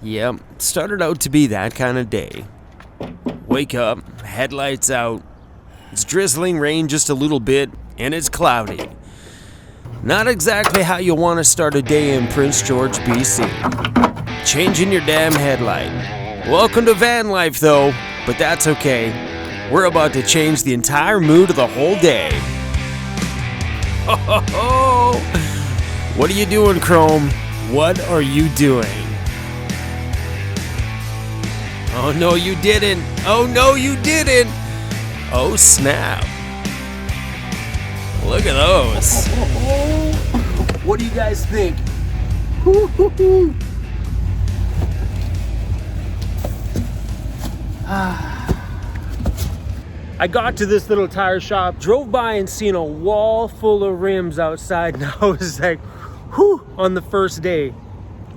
Yep, started out to be that kind of day. Wake up, headlights out. It's drizzling rain just a little bit, and it's cloudy. Not exactly how you want to start a day in Prince George, BC. Changing your damn headlight. Welcome to van life, though, but that's okay. We're about to change the entire mood of the whole day. Ho ho ho! What are you doing, Chrome? What are you doing? Oh no, you didn't! Oh no, you didn't! Oh snap! Look at those! What do you guys think? I got to this little tire shop, drove by and seen a wall full of rims outside, and I was like, whew, on the first day.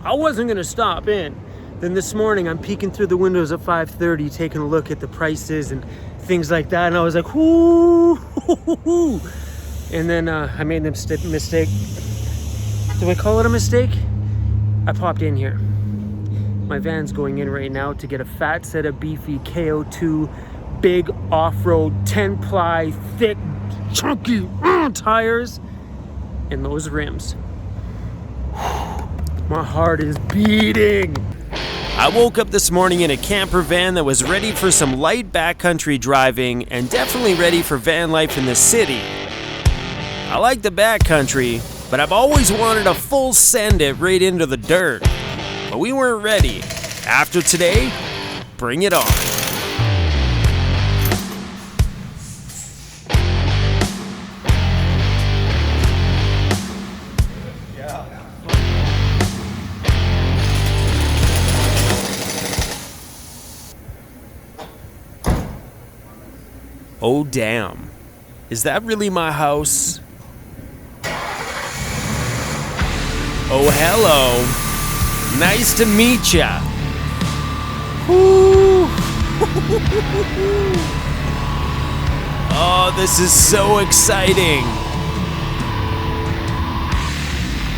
I wasn't gonna stop in. Then this morning, I'm peeking through the windows at 5:30, taking a look at the prices and things like that, and I was like, whoo, and then I made the mistake. Do I call it a mistake? I popped in here. My van's going in right now to get a fat set of beefy KO2 big off-road 10-ply thick chunky tires and those rims. My heart is beating. I woke up this morning in a camper van that was ready for some light backcountry driving and definitely ready for van life in the city. I like the backcountry, but I've always wanted a full send it right into the dirt. But we weren't ready. After today, bring it on. Oh damn, is that really my house? Oh hello, nice to meet ya. Oh, this is so exciting.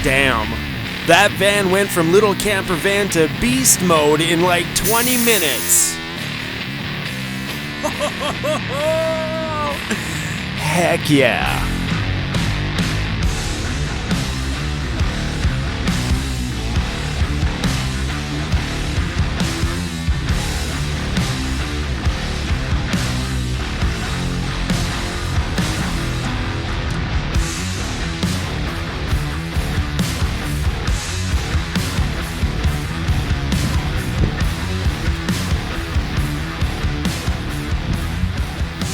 Damn, that van went from little camper van to beast mode in like 20 minutes. Heck yeah.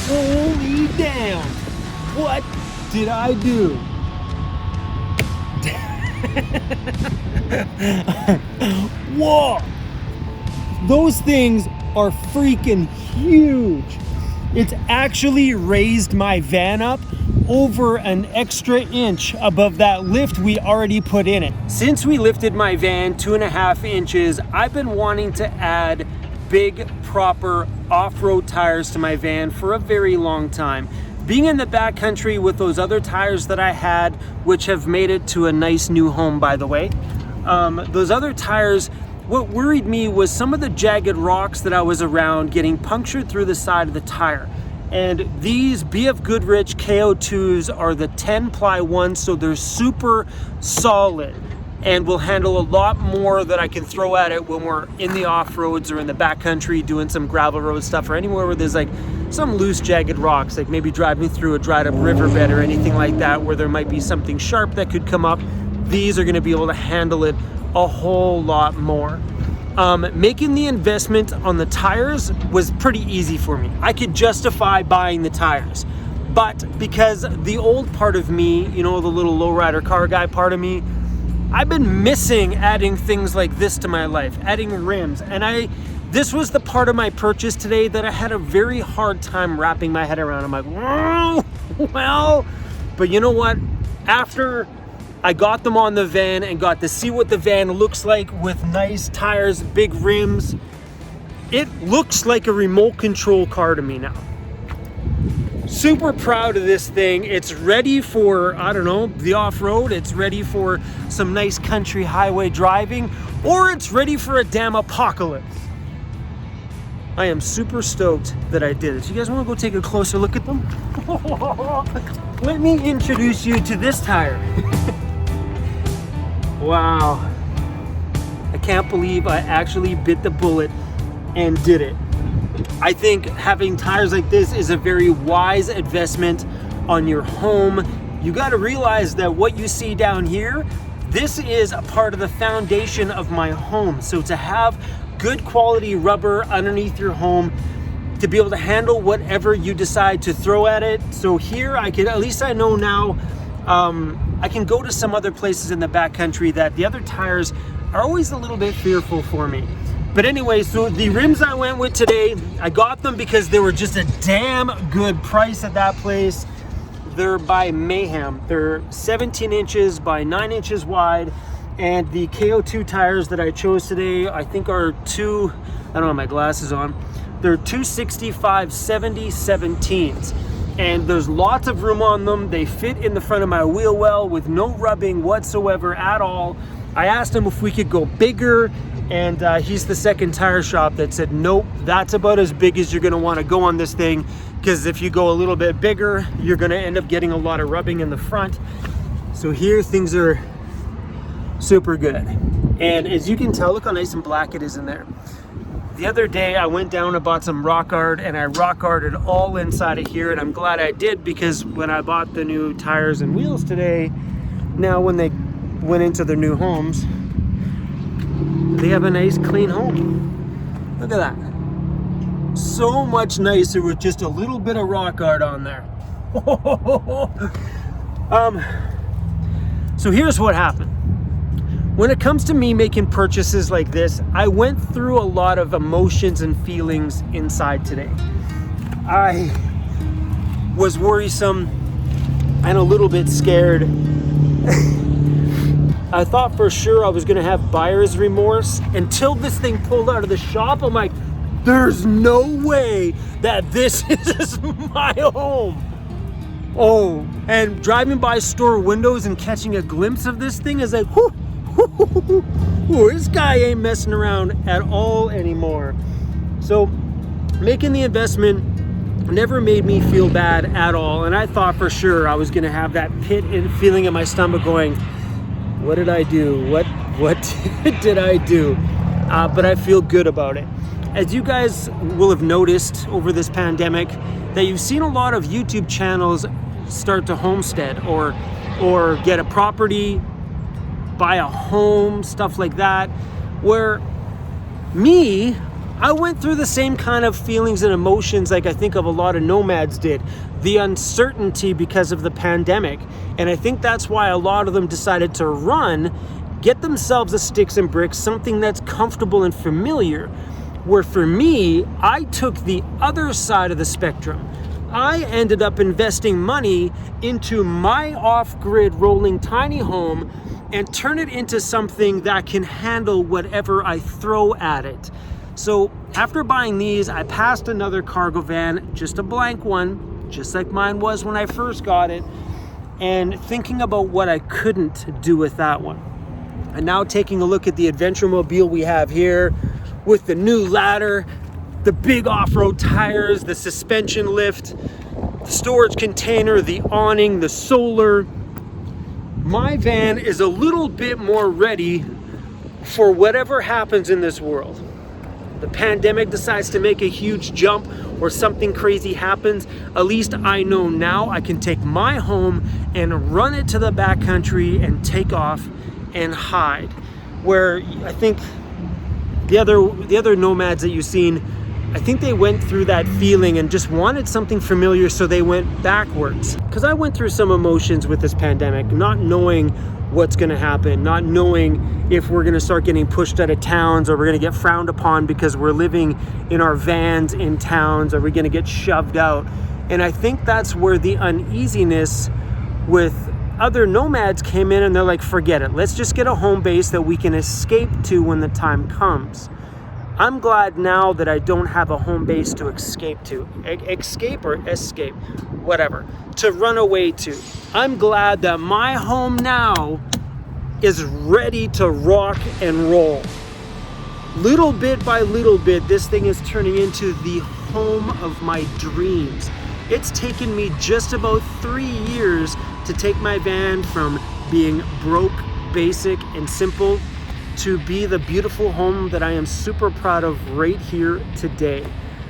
Holy damn! What did I do? Whoa! Those things are freaking huge. It's actually raised my van up over an extra inch above that lift we already put in it. Since we lifted my van 2.5 inches, I've been wanting to add big, proper off-road tires to my van for a very long time. Being in the backcountry with those other tires that I had, which have made it to a nice new home, by the way, those other tires, what worried me was some of the jagged rocks that I was around getting punctured through the side of the tire. And these BF Goodrich KO2s are the 10-ply ones, so they're super solid and will handle a lot more that I can throw at it when we're in the off-roads or in the backcountry doing some gravel road stuff, or anywhere where there's like some loose jagged rocks, like maybe driving through a dried up riverbed or anything like that where there might be something sharp that could come up. These are gonna be able to handle it a whole lot more. Making the investment on the tires was pretty easy for me. I could justify buying the tires, but because the old part of me, you know, the little lowrider car guy part of me, I've been missing adding things like this to my life, adding rims. And this was the part of my purchase today that I had a very hard time wrapping my head around. I'm like, well, but you know what? After I got them on the van and got to see what the van looks like with nice tires, big rims, it looks like a remote control car to me now. Super proud of this thing. It's ready for, I don't know, the off-road. It's ready for some nice country highway driving, or it's ready for a damn apocalypse. I am super stoked that I did it. So you guys want to go take a closer look at them? Let me introduce you to this tire. Wow. I can't believe I actually bit the bullet and did it. I think having tires like this is a very wise investment on your home. You got to realize that what you see down here, this is a part of the foundation of my home. So to have good quality rubber underneath your home to be able to handle whatever you decide to throw at it. So here I can, at least I know now, I can go to some other places in the backcountry that the other tires are always a little bit fearful for me. But anyway, so the rims I went with today, I got them because they were just a damn good price at that place. They're by Mayhem. They're 17 inches by 9 inches wide. And the KO2 tires that I chose today, I think are I don't have my glasses on. They're 265/70 17s. And there's lots of room on them. They fit in the front of my wheel well with no rubbing whatsoever at all. I asked him if we could go bigger, and he's the second tire shop that said, nope, that's about as big as you're gonna wanna go on this thing, because if you go a little bit bigger, you're gonna end up getting a lot of rubbing in the front. So here, things are super good. And as you can tell, look how nice and black it is in there. The other day I went down and bought some rock art, and I rock arted all inside of here, and I'm glad I did, because when I bought the new tires and wheels today, now when they went into their new homes, they have a nice clean home. Look at that. So much nicer with just a little bit of rock art on there. So here's what happened. When it comes to me making purchases like this, I went through a lot of emotions and feelings inside today. I was worrisome and a little bit scared. I thought for sure I was gonna have buyer's remorse until this thing pulled out of the shop. I'm like, there's no way that this is my home. Oh, and driving by store windows and catching a glimpse of this thing is like, whoo, this guy ain't messing around at all anymore. So making the investment never made me feel bad at all. And I thought for sure I was gonna have that pit and feeling in my stomach going, what did I do? What did I do? But I feel good about it. As you guys will have noticed over this pandemic, that you've seen a lot of YouTube channels start to homestead or get a property, buy a home, stuff like that, where me, I went through the same kind of feelings and emotions like I think of a lot of nomads did. The uncertainty because of the pandemic. And I think that's why a lot of them decided to run, get themselves a sticks and bricks, something that's comfortable and familiar. Where for me, I took the other side of the spectrum. I ended up investing money into my off-grid rolling tiny home and turn it into something that can handle whatever I throw at it. So after buying these, I passed another cargo van, just a blank one, just like mine was when I first got it, and thinking about what I couldn't do with that one. And now taking a look at the adventure mobile we have here with the new ladder, the big off-road tires, the suspension lift, the storage container, the awning, the solar. My van is a little bit more ready for whatever happens in this world. The pandemic decides to make a huge jump or something crazy happens, at least I know now I can take my home and run it to the backcountry and take off and hide. Where I think the other nomads that you've seen, I think they went through that feeling and just wanted something familiar, so they went backwards. Because I went through some emotions with this pandemic, not knowing what's gonna happen, not knowing if we're gonna start getting pushed out of towns, or we're gonna get frowned upon because we're living in our vans in towns, or we're gonna get shoved out. And I think that's where the uneasiness with other nomads came in, and they're like, forget it, let's just get a home base that we can escape to when the time comes. I'm glad now that I don't have a home base to escape to. Escape or escape, whatever, to run away to. I'm glad that my home now is ready to rock and roll. Little bit by little bit, this thing is turning into the home of my dreams. It's taken me just about 3 years to take my van from being broke, basic, and simple to be the beautiful home that I am super proud of right here today.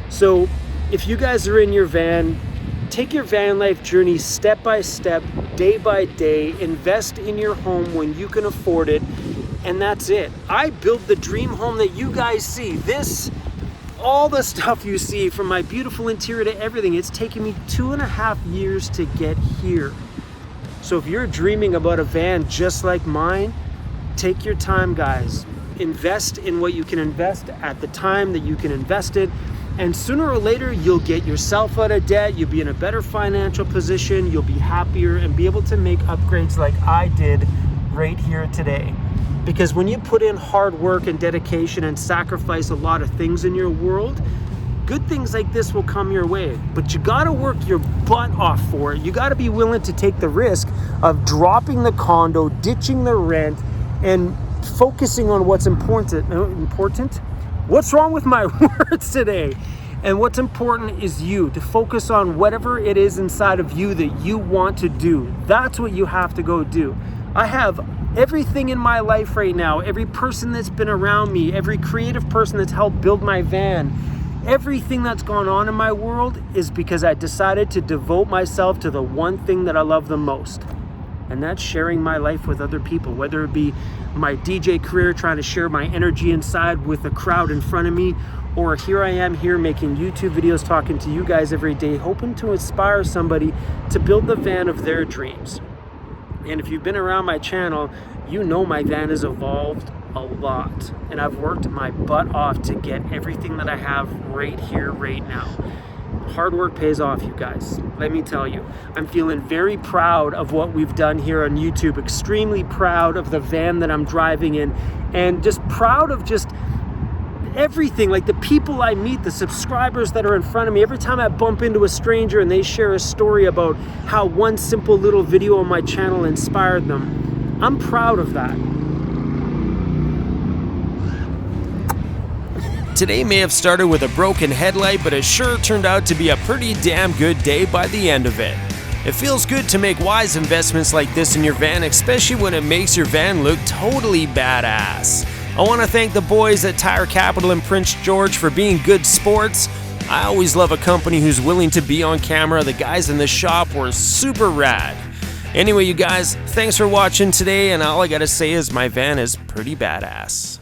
So if you guys are in your van, take your van life journey step by step, day by day, invest in your home when you can afford it, and that's it. I built the dream home that you guys see. All the stuff you see, from my beautiful interior to everything, it's taken me 2.5 years to get here. So if you're dreaming about a van just like mine, take your time, guys. Invest in what you can invest at the time that you can invest it, and sooner or later you'll get yourself out of debt, you'll be in a better financial position, you'll be happier and be able to make upgrades like I did right here today. Because when you put in hard work and dedication and sacrifice a lot of things in your world, good things like this will come your way. But you gotta work your butt off for it. You gotta be willing to take the risk of dropping the condo, ditching the rent, and focusing on what's important. What's wrong with my words today? And what's important is you, to focus on whatever it is inside of you that you want to do. That's what you have to go do. I have everything in my life right now, every person that's been around me, every creative person that's helped build my van, everything that's gone on in my world is because I decided to devote myself to the one thing that I love the most. And that's sharing my life with other people, whether it be my DJ career, trying to share my energy inside with the crowd in front of me, or here I am here making YouTube videos, talking to you guys every day, hoping to inspire somebody to build the van of their dreams. And if you've been around my channel, you know my van has evolved a lot. And I've worked my butt off to get everything that I have right here, right now. Hard work pays off, you guys. Let me tell you, I'm feeling very proud of what we've done here on YouTube, extremely proud of the van that I'm driving in, and just proud of just everything, like the people I meet, the subscribers that are in front of me. Every time I bump into a stranger and they share a story about how one simple little video on my channel inspired them, I'm proud of that. Today may have started with a broken headlight, but it sure turned out to be a pretty damn good day by the end of it. It feels good to make wise investments like this in your van, especially when it makes your van look totally badass. I want to thank the boys at Tire Capital in Prince George for being good sports. I always love a company who's willing to be on camera. The guys in the shop were super rad. Anyway, you guys, thanks for watching today, and all I gotta say is my van is pretty badass.